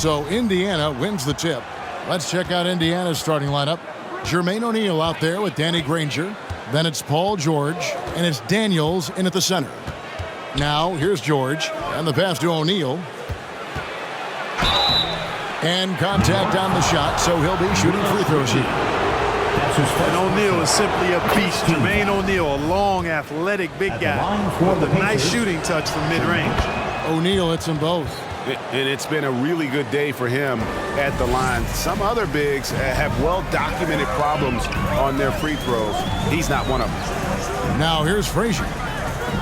So Indiana wins the tip. Let's check out Indiana's starting lineup. Jermaine O'Neal out there with Danny Granger. Then it's Paul George, and it's Daniels in at the center. Now, here's George, and the pass to O'Neal. And contact on the shot, so he'll be shooting free throws here. And O'Neal is simply a beast. Jermaine O'Neal, a long, athletic, big guy with a nice shooting touch from mid-range. O'Neal hits them both. And it's been a really good day for him at the line. Some other bigs have well-documented problems on their free throws. He's not one of them. Now here's Frazier.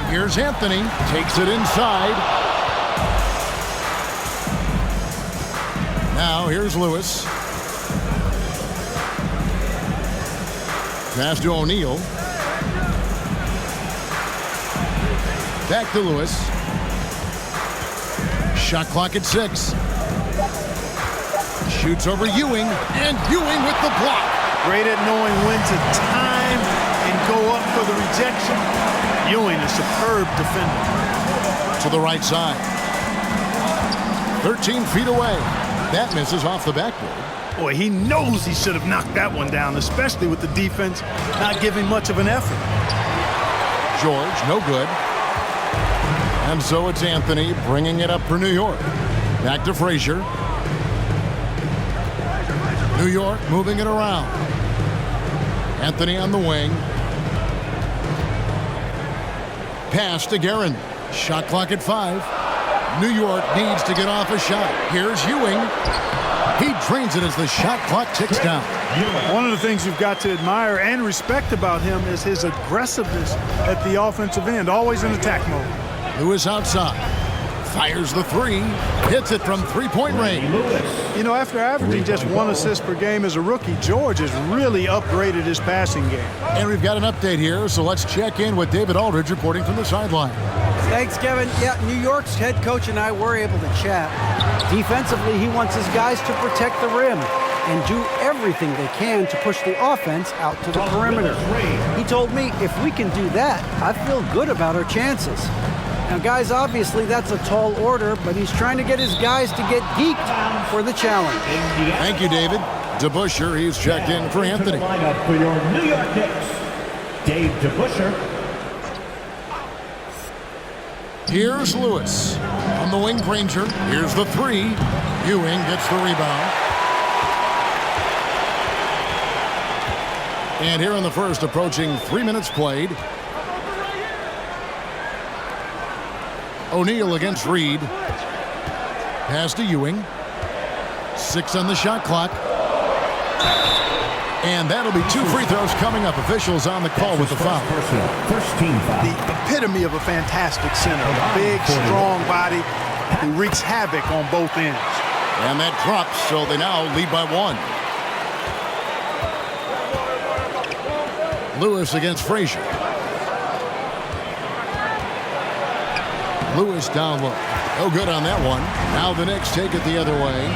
Here's Anthony. Takes it inside. Now here's Lewis. Pass to O'Neal. Back to Lewis. Shot clock at 6. Shoots over Ewing, and Ewing with the block. Great at knowing when to time and go up for the rejection. Ewing, a superb defender. To the right side. 13 feet away. That misses off the backboard. Boy, he knows he should have knocked that one down, especially with the defense not giving much of an effort. George, no good. And so it's Anthony bringing it up for New York. Back to Frazier. New York moving it around. Anthony on the wing. Pass to Guerin. Shot clock at 5. New York needs to get off a shot. Here's Ewing. He drains it as the shot clock ticks down. One of the things you've got to admire and respect about him is his aggressiveness at the offensive end, always in attack mode. Lewis outside. Fires the 3. Hits it from three-point range. You know, after averaging just 1 assist per game as a rookie, George has really upgraded his passing game. And we've got an update here, so let's check in with David Aldridge reporting from the sideline. Thanks, Kevin. Yeah, New York's head coach and I were able to chat. Defensively, he wants his guys to protect the rim and do everything they can to push the offense out to the perimeter. He told me if we can do that, I feel good about our chances. Now, guys, obviously that's a tall order, but he's trying to get his guys to get geeked for the challenge. Thank you, David. DeBusschere, he's checked in for Anthony. Lineup for your New York Knicks, Dave DeBusschere. Here's Lewis. On the wing, Granger. Here's the 3. Ewing gets the rebound. And here in the first, approaching 3 minutes played. O'Neal against Reed. Pass to Ewing. 6 on the shot clock. And that'll be 2 free throws coming up. Officials on the call with the foul. First team foul. The epitome of a fantastic center. A big, strong body who wreaks havoc on both ends. And that drops, so they now lead by 1. Lewis against Frazier. Lewis down low. No good on that one. Now the Knicks take it the other way.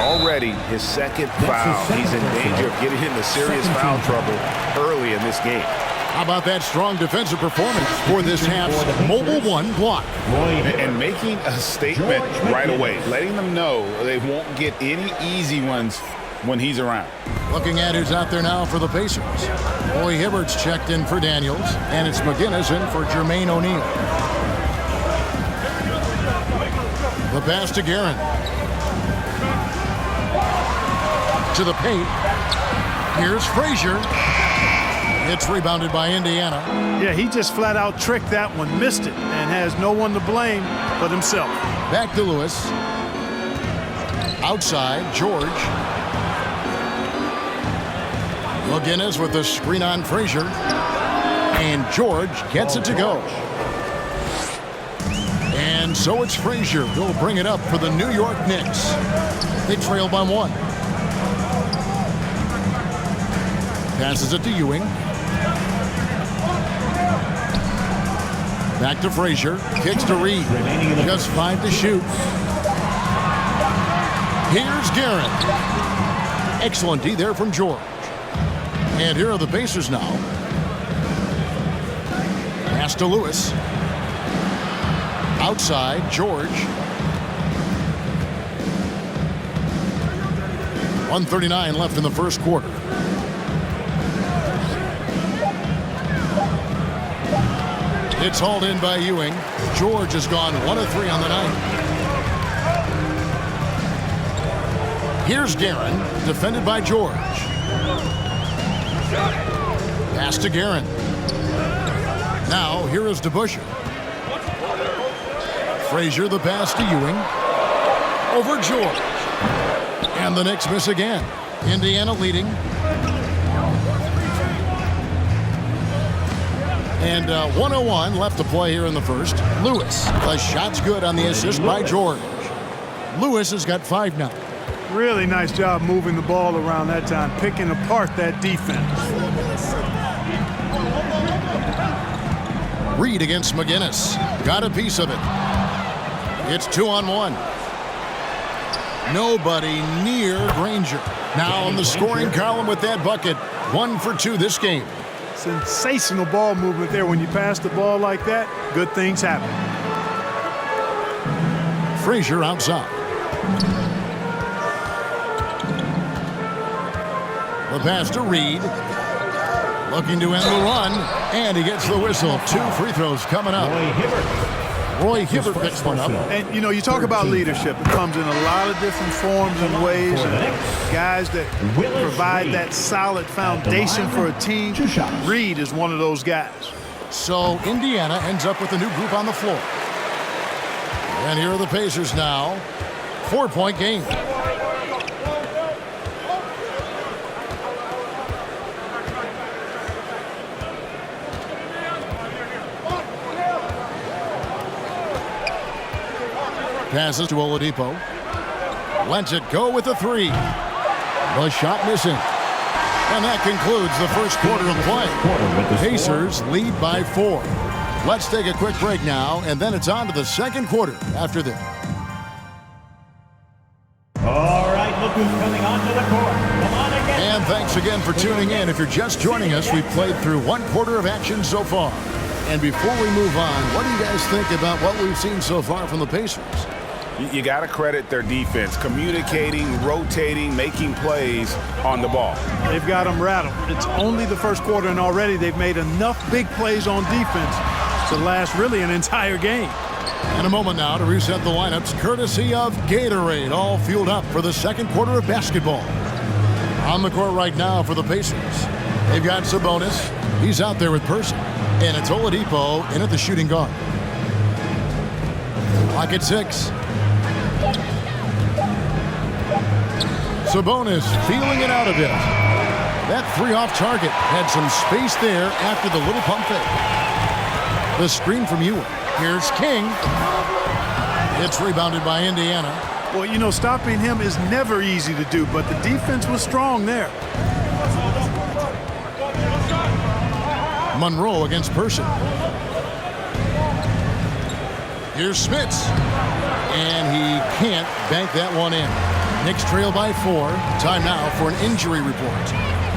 Already his second foul. He's in danger of getting into serious foul trouble early in this game. How about that strong defensive performance for this half's mobile 1 block? And making a statement right away, letting them know they won't get any easy ones when he's around. Looking at who's out there now for the Pacers. Roy Hibbert's checked in for Daniels, and it's McGinnis in for Jermaine O'Neal. The pass to Guerin. To the paint. Here's Frazier. It's rebounded by Indiana. Yeah, he just flat out tricked that one, missed it, and has no one to blame but himself. Back to Lewis. Outside, George. McGinnis with the screen on Frazier. And George gets it to go. And so it's Frazier who'll bring it up for the New York Knicks. They trail by 1. Passes it to Ewing. Back to Frazier. Kicks to Reed. Just 5 to shoot. Here's Guerin. Excellent D there from George. And here are the Pacers now. Pass to Lewis. Outside, George. 1:39 left in the first quarter. It's hauled in by Ewing. George has gone 1 of 3 on the night. Here's Guerin, defended by George. Pass to Guerin. Now, here is DeBusschere. Frazier, the pass to Ewing. Over George. And the Knicks miss again. Indiana leading. And 1:01 left to play here in the first. Lewis, the shot's good on the assist by George. Lewis has got 5 now. Really nice job moving the ball around that time, picking apart that defense. Reed against McGinnis. Got a piece of it. It's 2-on-1. Nobody near Granger. Now in the scoring column with that bucket. 1 for 2 this game. Sensational ball movement there. When you pass the ball like that, good things happen. Frazier outside. The pass to Reed. Looking to end the run. And he gets the whistle. 2 free throws coming up. Roy Hibbert picks one up. And, you know, you talk about leadership. It comes in a lot of different forms and ways. And guys that provide that solid foundation for a team. Reed is one of those guys. So Indiana ends up with a new group on the floor. And here are the Pacers now. 4-point game. Passes to Oladipo. Lets it go with a 3. The shot missing. And that concludes the first quarter of play. Pacers lead by 4. Let's take a quick break now, and then it's on to the second quarter after this. All right, look who's coming onto the court. Come on again. And thanks again for tuning in. If you're just joining us, we've played through 1 quarter of action so far. And before we move on, what do you guys think about what we've seen so far from the Pacers? You got to credit their defense, communicating, rotating, making plays on the ball. They've got them rattled. It's only the first quarter, and already they've made enough big plays on defense to last really an entire game. In a moment now to reset the lineups, courtesy of Gatorade, all fueled up for the second quarter of basketball. On the court right now for the Pacers, they've got Sabonis. He's out there with Person. And it's Oladipo in at the shooting guard. Clock at 6. Sabonis feeling it out a bit. That 3 off target had some space there after the little pump fake. The screen from Ewing. Here's King. It's rebounded by Indiana. Well, you know, stopping him is never easy to do, but the defense was strong there. Monroe against Person. Here's Smits. And he can't bank that one in. Knicks trail by 4. Time now for an injury report.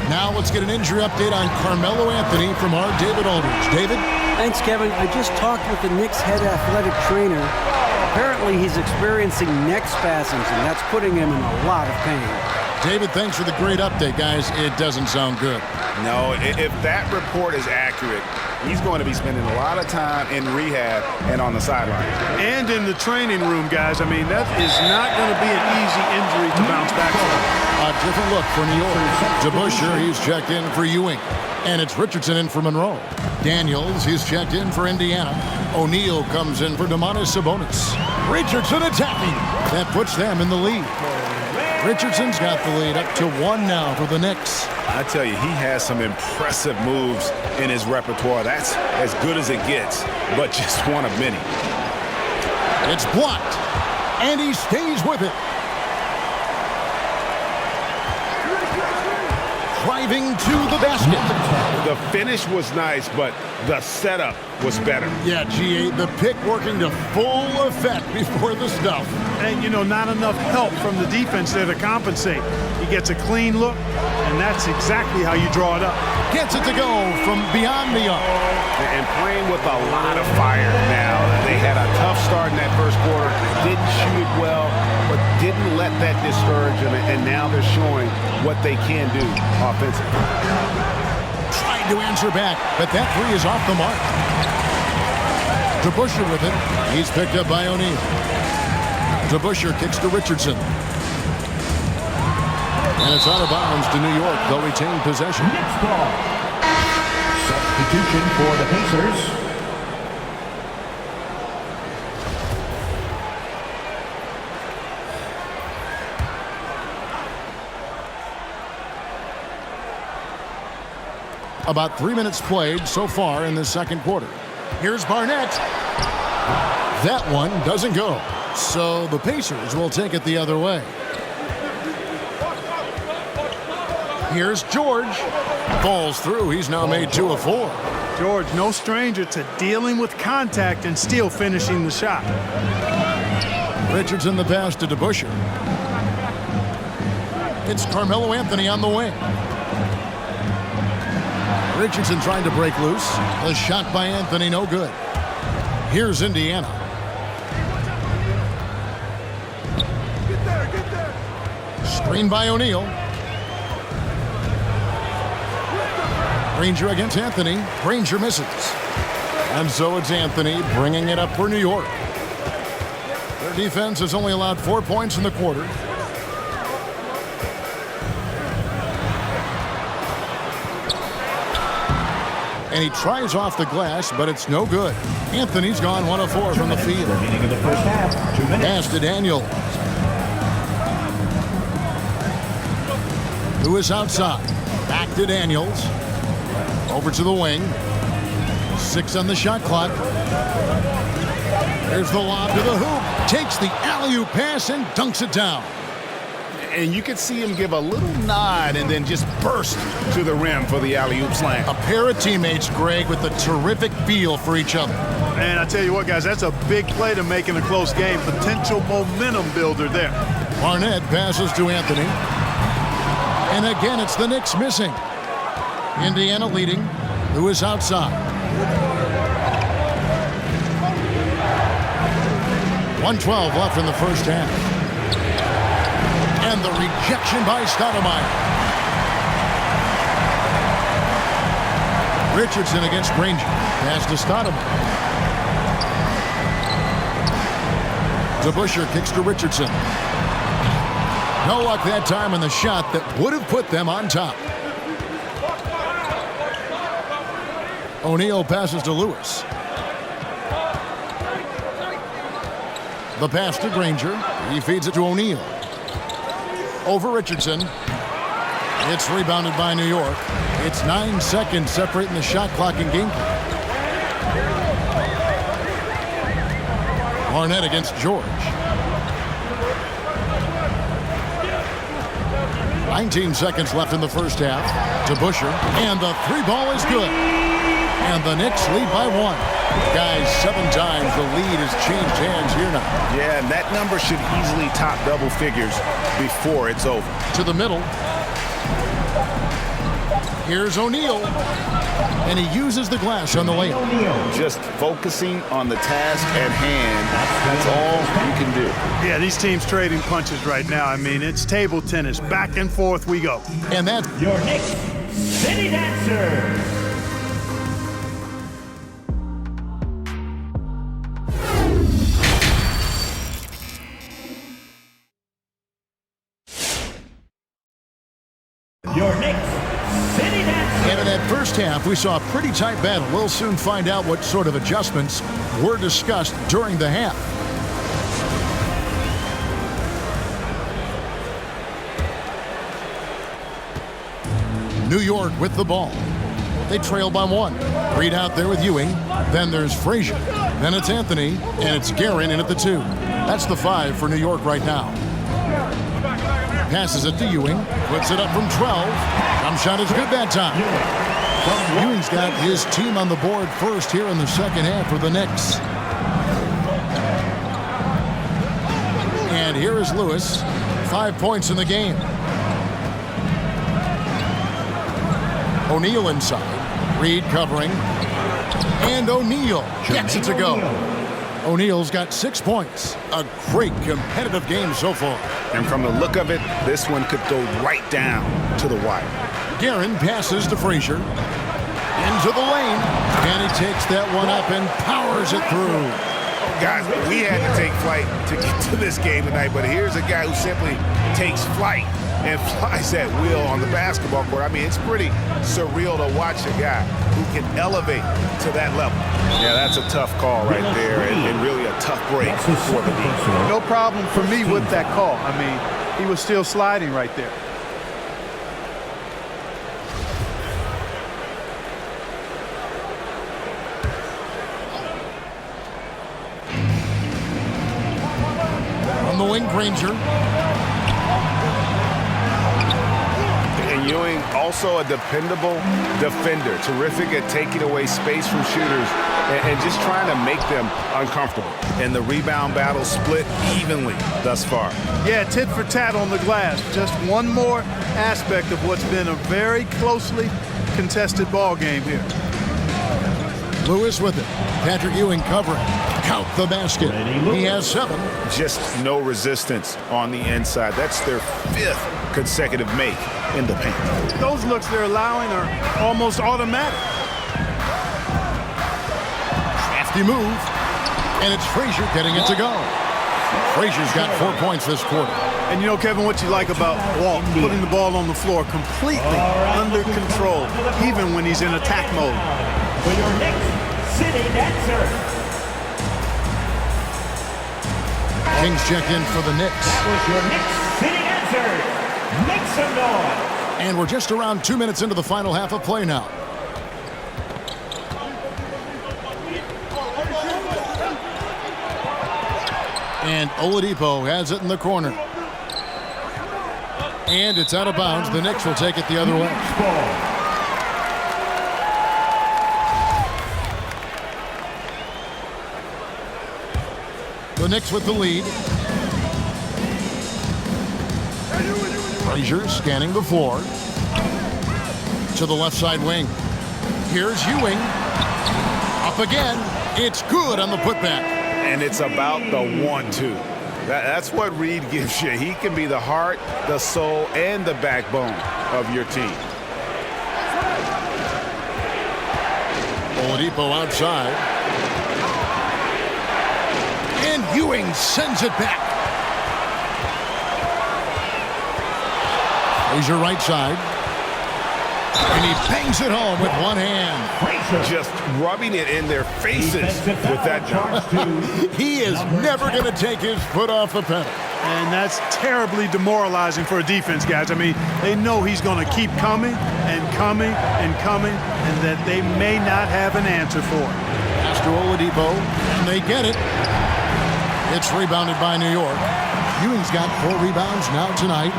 Now let's get an injury update on Carmelo Anthony from our David Aldridge. David? Thanks, Kevin. I just talked with the Knicks head athletic trainer. Apparently he's experiencing neck spasms, and that's putting him in a lot of pain. David, thanks for the great update, guys. It doesn't sound good. No, if that report is accurate, he's going to be spending a lot of time in rehab and on the sideline. And in the training room, guys. I mean, that is not going to be an easy injury to bounce back from. A different look for New York. DeBusschere, he's checked in for Ewing. And it's Richardson in for Monroe. Daniels, he's checked in for Indiana. O'Neal comes in for Domantas Sabonis. Richardson attacking. That puts them in the lead. Richardson's got the lead up to 1 now for the Knicks. I tell you, he has some impressive moves in his repertoire. That's as good as it gets, but just one of many. It's blocked, and he stays with it. Driving to the basket. The finish was nice, but the setup was better. Yeah, G8, the pick working to full effect before the stuff. And, you know, not enough help from the defense there to compensate. He gets a clean look, and that's exactly how you draw it up. Gets it to go from beyond the arc. And playing with a lot of fire now. They had a tough start in that first quarter. Didn't shoot it well. but didn't let that discourage them, and now they're showing what they can do offensively. Trying to answer back, but that three is off the mark. DeBusschere with it. He's picked up by O'Neal. DeBusschere kicks to Richardson. And it's out of bounds to New York. They'll retain possession. Knicks ball. Substitution for the Pacers. About 3 minutes played so far in the second quarter. Here's Barnett. That one doesn't go. So the Pacers will take it the other way. Here's George. Falls through. He's now made 2 of 4. George, no stranger to dealing with contact and still finishing the shot. Richardson the pass to DeBusschere. It's Carmelo Anthony on the wing. Richardson trying to break loose. A shot by Anthony, no good. Here's Indiana. Screen by O'Neal. Granger against Anthony. Granger misses. And so it's Anthony bringing it up for New York. Their defense has only allowed 4 points in the quarter. And he tries off the glass, but it's no good. Anthony's gone 1 of 4 from the field. Remaining in the first half. 2 minutes. Pass to Daniel. Lewis outside. Back to Daniels. Over to the wing. 6 on the shot clock. There's the lob to the hoop. Takes the alley-oop pass and dunks it down. And you could see him give a little nod and then just burst to the rim for the alley-oop slam. A pair of teammates, Greg, with a terrific feel for each other. And I tell you what, guys, that's a big play to make in a close game. Potential momentum builder there. Barnett passes to Anthony. And again, it's the Knicks missing. Indiana leading. Lewis outside. 1:12 left in the first half. And the rejection by Stoudemire. Richardson against Granger. Pass to Stoudemire. DeBusschere kicks to Richardson. No luck that time on the shot that would have put them on top. O'Neal passes to Lewis. The pass to Granger. He feeds it to O'Neal. Over Richardson. It's rebounded by New York. It's 9 seconds separating the shot clock and game clock. Barnett against George. 19 seconds left in the first half. DeBusschere. And the 3 ball is good. And the Knicks lead by 1. Guys, 7 times the lead has changed hands here now. Yeah, and that number should easily top double figures before it's over. To the middle. Here's O'Neal. And he uses the glass on the layup. Just focusing on the task at hand. That's all you can do. Yeah, these teams trading punches right now. I mean, it's table tennis. Back and forth we go. And that's Your Knicks City Dancer. Your Knicks City Dancer. And in that first half, we saw a pretty tight battle. We'll soon find out what sort of adjustments were discussed during the half. New York with the ball. They trail by 1. Reed out there with Ewing. Then there's Frazier. Then it's Anthony. And it's Guerin in at the 2. That's the 5 for New York right now. Passes it to Ewing. Puts it up from 12. Jump shot is good that time. Ewing's got his team on the board first here in the second half for the Knicks. And here is Lewis. 5 points in the game. O'Neal inside. Reed covering. And O'Neal gets it to go. O'Neal's got 6 points. A great competitive game so far. And from the look of it, this one could go right down to the wire. Guerin passes to Frazier. Into the lane. And he takes that one up and powers it through. Guys, we had to take flight to get to this game tonight, but here's a guy who simply takes flight and flies that wheel on the basketball court. I mean, it's pretty surreal to watch a guy who can elevate to that level. Yeah, that's a tough call right there, and really a tough break for the team. No problem for me with that call. I mean, he was still sliding right there. On the wing, Granger. And Ewing, also a dependable defender, terrific at taking away space from shooters and just trying to make them uncomfortable. And the rebound battle split evenly thus far. Yeah, tit for tat on the glass. Just one more aspect of what's been a very closely contested ball game here. Lewis with it. Patrick Ewing covering. Count the basket. He has 7. Just no resistance on the inside. That's their 5th consecutive make in the paint. Those looks they're allowing are almost automatic. Crafty move. And it's Frazier getting it to go. Frazier's got 4 points this quarter. And you know, Kevin, what you like about Walt, putting the ball on the floor completely under control, even when he's in attack mode. For your Knicks City Dancer. Kings check in for the Knicks. That was your Knicks City Dancer. Make some noise. And we're just around 2 minutes into the final half of play now. And Oladipo has it in the corner. And it's out of bounds. The Knicks will take it the other way. The Knicks with the lead. Frazier scanning the floor. To the left side wing. Here's Ewing. Up again. It's good on the putback. And it's about the 1-2. That's what Reed gives you. He can be the heart, the soul, and the backbone of your team. Oladipo outside. And Ewing sends it back. Frazier right side. And he bangs it home with one hand. Just rubbing it in their faces with that jump. He is never going to take his foot off the pedal. And that's terribly demoralizing for a defense, guys. I mean, they know he's going to keep coming and coming and coming, and that they may not have an answer for it. Pass to Oladipo, and they get it. It's rebounded by New York. Ewing's got 4 rebounds now tonight.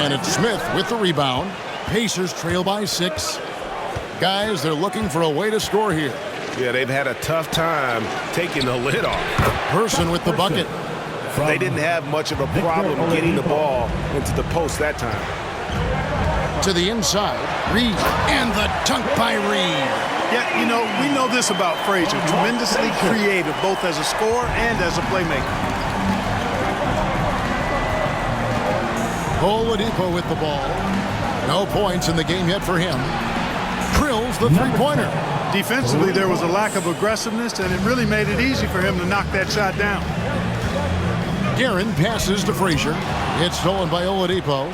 And it's Smith with the rebound. Pacers trail by 6. Guys, they're looking for a way to score here. Yeah, they've had a tough time taking the lid off. Person with the bucket. They didn't have much of a problem getting the ball into the post that time. To the inside, Reed, and the dunk by Reed. Yeah, you know, we know this about Frazier. Tremendously creative, both as a scorer and as a playmaker. Oladipo with the ball. No points in the game yet for him. Drills the three-pointer. Defensively, there was a lack of aggressiveness, and it really made it easy for him to knock that shot down. Guerin passes to Frazier. It's stolen by Oladipo.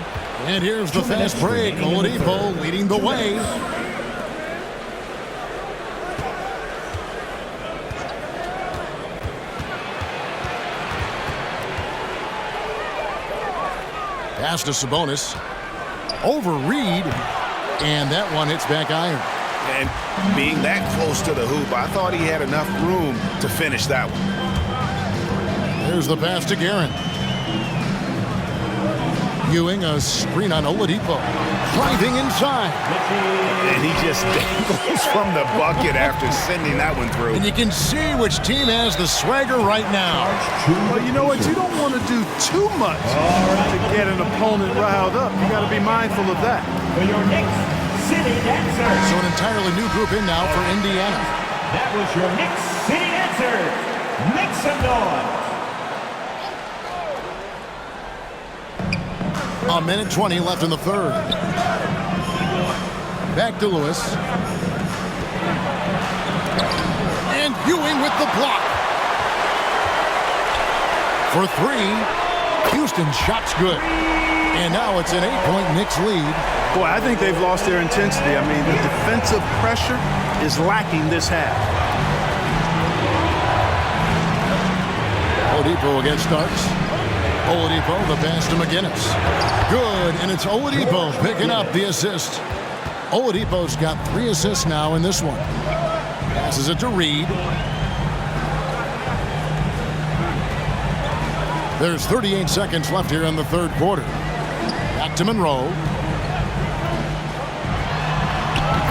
And here's the fast break. Oladipo leading the way. Pass to Sabonis. Over Reed. And that one hits back iron. And being that close to the hoop, I thought he had enough room to finish that one. There's the pass to Guerin. Ewing, a screen on Oladipo. Driving inside. And he just dangles from the bucket after sending that one through. And you can see which team has the swagger right now. Well, you know what? You don't want to do too much to get an opponent riled up. You got to be mindful of that. For your Knicks City Dancer. So an entirely new group in now for Indiana. That was your Knicks sitting answer. Make some noise. A minute 20 left in the third. Back to Lewis. And Ewing with the block. For three. Houston shot's good. And now it's an 8-point Knicks lead. Boy, I think they've lost their intensity. I mean, the defensive pressure is lacking this half. Oladipo again starts. Oladipo, the pass to McGinnis. Good, and it's Oladipo picking up the assist. Oladipo's got 3 assists now in this one. Passes it to Reed. There's 38 seconds left here in the third quarter. Back to Monroe.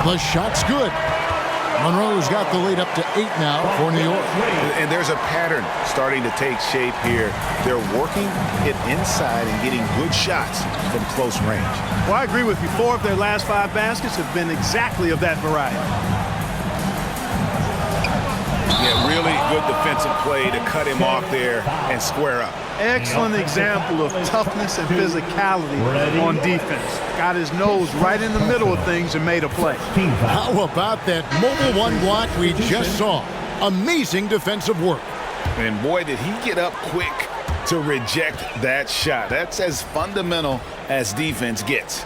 The shot's good. Monroe's got the lead up to 8 now for New York. And there's a pattern starting to take shape here. They're working it inside and getting good shots from close range. Well, I agree with you. 4 of their last 5 baskets have been exactly of that variety. Yeah, really good defensive play to cut him off there and square up. Excellent example of toughness and physicality on defense. Got his nose right in the middle of things and made a play. How about that mobile one block we just saw? Amazing defensive work. And boy, did he get up quick to reject that shot. That's as fundamental as defense gets.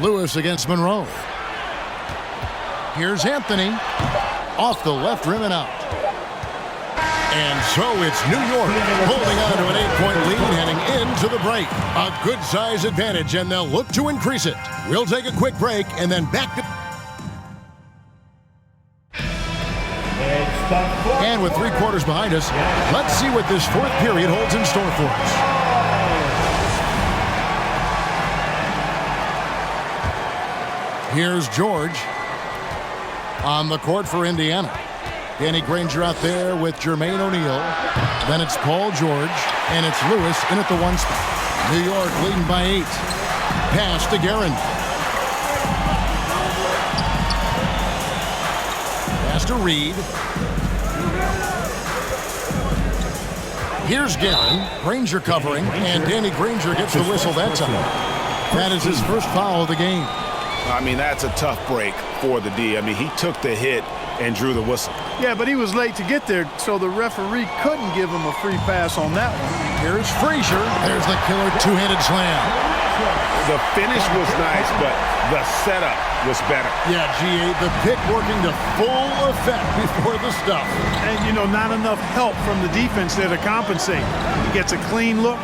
Lewis against Monroe. Here's Anthony. Off the left rim and out. And so it's New York holding on to an 8-point lead heading into the break. A good size advantage, and they'll look to increase it. We'll take a quick break and then back to... And with 3 quarters behind us, let's see what this fourth period holds in store for us. Here's George on the court for Indiana. Danny Granger out there with Jermaine O'Neal. Then it's Paul George, and it's Lewis in at the 1 spot. New York leading by 8. Pass to Guerin. Pass to Reed. Here's Guerin. Granger covering, and Danny Granger gets the whistle that time. That is his first foul of the game. I mean, that's a tough break for the D. I mean, he took the hit and drew the whistle. Yeah, but he was late to get there, so the referee couldn't give him a free pass on that one. Here's Frazier. There's the killer two-handed slam. The finish was nice, but the setup was better. Yeah, G.A., the pick working to full effect before the stuff. And, you know, not enough help from the defense there to compensate. He gets a clean look,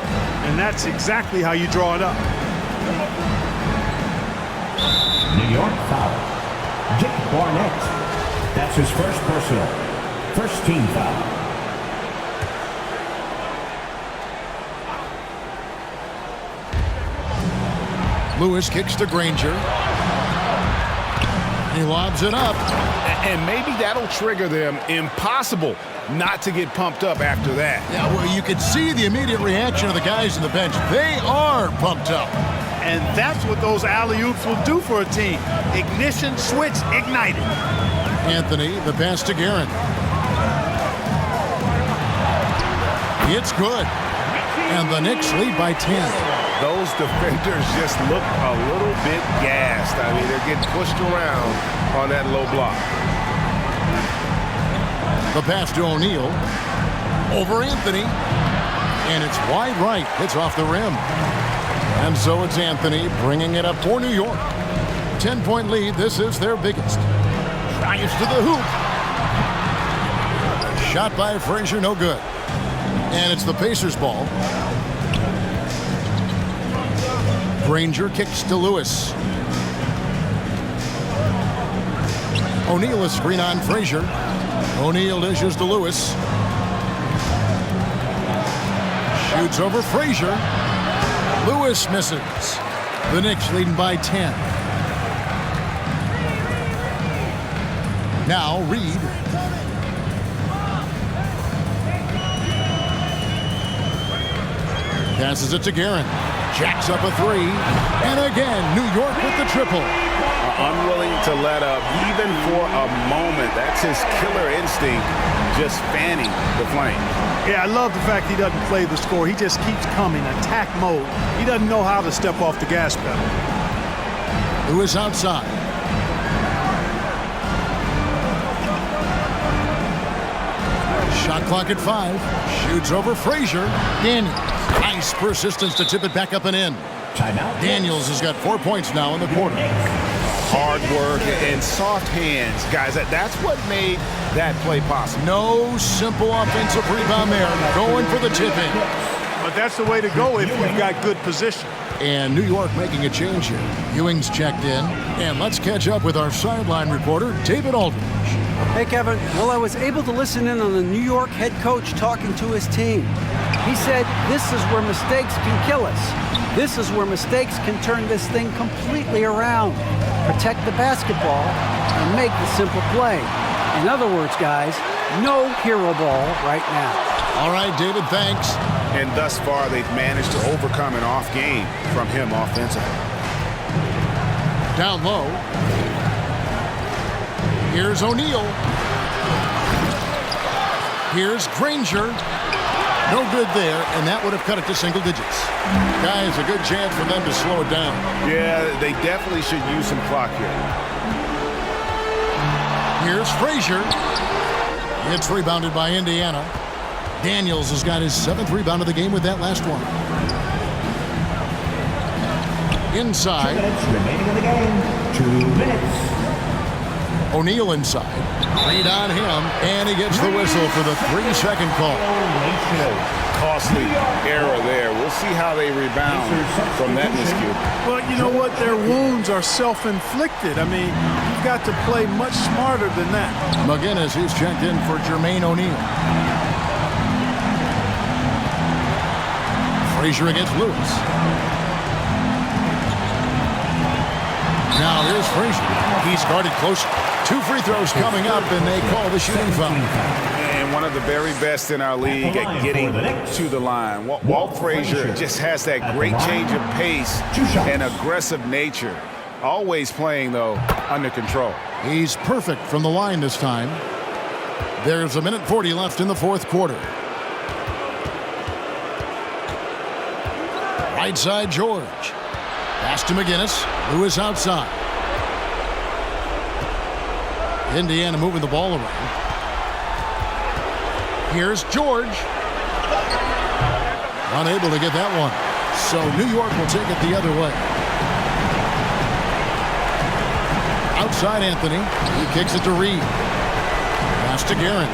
and that's exactly how you draw it up. New York foul. Dick Barnett. That's his first personal. First team foul. Lewis kicks to Granger. He lobs it up. And maybe that'll trigger them. Impossible not to get pumped up after that. Yeah, well, you can see the immediate reaction of the guys on the bench. They are pumped up. And that's what those alley-oops will do for a team. Ignition, switch, ignited. Anthony, the pass to Guerin. It's good. And the Knicks lead by 10. Those defenders just look a little bit gassed. I mean, they're getting pushed around on that low block. The pass to O'Neal. Over Anthony. And it's wide right. It's off the rim. And so it's Anthony bringing it up for New York. 10-point lead. This is their biggest. Drives to the hoop. Shot by Frazier, no good. And it's the Pacers' ball. Granger kicks to Lewis. O'Neal is screen on Frazier. O'Neal dishes to Lewis. Shoots over Frazier. Lewis misses. The Knicks leading by 10. Now Reed. Passes it to Guerin. Jacks up a 3. And again, New York with the triple. unwilling to let up even for a moment. That's his killer instinct, just fanning the flame. Yeah, I love the fact he doesn't play the score. He just keeps coming, attack mode. He doesn't know how to step off the gas pedal. Lewis outside. Shot clock at 5. Shoots over Frazier. Daniels. Nice persistence to tip it back up and in. Timeout. Daniels has got 4 points now in the quarter. Hard work and soft hands, guys. That's what made that play possible. No simple offensive rebound there. Going for the tip in. But that's the way to go if you've got good position. And New York making a change here. Ewing's checked in. And let's catch up with our sideline reporter, David Aldridge. Hey, Kevin. Well, I was able to listen in on the New York head coach talking to his team. He said, this is where mistakes can kill us. This is where mistakes can turn this thing completely around. Protect the basketball and make the simple play. In other words, guys, no hero ball right now. All right, David, thanks. And thus far, they've managed to overcome an off game from him offensively. Down low. Here's O'Neal. Here's Granger. No good there, and that would have cut it to single digits. Guys, a good chance for them to slow it down. Yeah, they definitely should use some clock here. Here's Frazier. It's rebounded by Indiana. Daniels has got his 7th rebound of the game with that last one. Inside. 2 minutes remaining in the game. 2 minutes. O'Neal inside. Read on him, and he gets the whistle for the 3-second call. Costly error there. We'll see how they rebound from that miscue. Well, you know what? Their wounds are self-inflicted. I mean, you've got to play much smarter than that. McGinnis, he's checked in for Jermaine O'Neal. Frazier against Lewis. Now here's Frazier. He's guarded close. 2 free throws coming up, and they call the shooting foul. And one of the very best in our league at getting to the line. Walt Frazier just has that great change of pace and aggressive nature. Always playing, though, under control. He's perfect from the line this time. There's 1:40 left in the 4th quarter. Right side, George. Pass to McGinnis. Lewis outside. Indiana moving the ball around. Here's George. Unable to get that one. So New York will take it the other way. Outside Anthony. He kicks it to Reed. Pass to Guerin.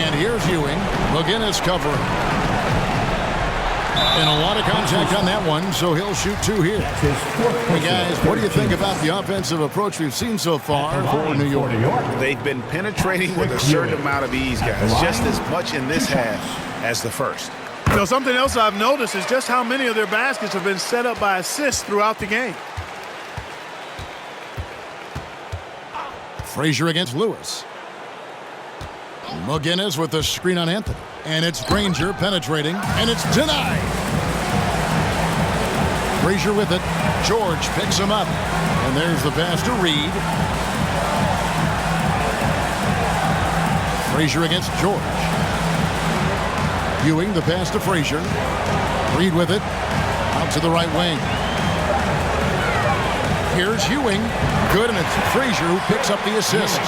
And here's Ewing. McGinnis covering. And a lot of contact on that one, so he'll shoot 2 here. Hey guys, what do you think about the offensive approach we've seen so far for New York? They've been penetrating with a certain amount of ease, guys. Just as much in this half as the first. You know, something else I've noticed is just how many of their baskets have been set up by assists throughout the game. Frazier against Lewis. McGinnis with the screen on Anthony. And it's Granger penetrating, and it's denied. Frazier with it. George picks him up. And there's the pass to Reed. Frazier against George. Ewing, the pass to Frazier. Reed with it. Out to the right wing. Here's Ewing. Good, and it's Frazier who picks up the assist.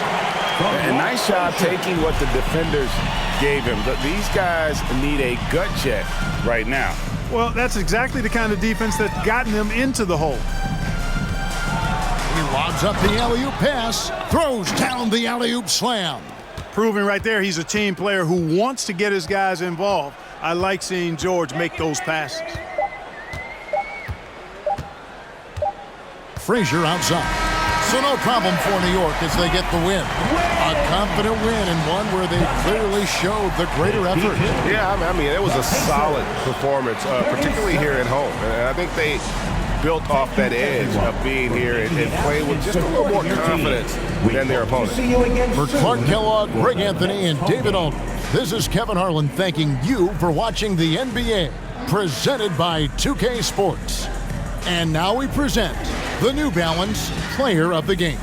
And nice job taking what the defenders gave him. These guys need a gut check right now. Well, that's exactly the kind of defense that's gotten them into the hole. He lobs up the alley-oop pass, throws down the alley-oop slam. Proving right there he's a team player who wants to get his guys involved. I like seeing George make those passes. Frazier outside. So no problem for New York as they get the win. A confident win and one where they clearly showed the greater effort. Yeah, I mean, it was a solid performance, particularly here at home. And I think they built off that edge of being here and playing with just a little more confidence than their opponent. For Clark Kellogg, Greg Anthony, and David Aldridge, this is Kevin Harlan thanking you for watching the NBA, presented by 2K Sports. And now we present the New Balance Player of the Game.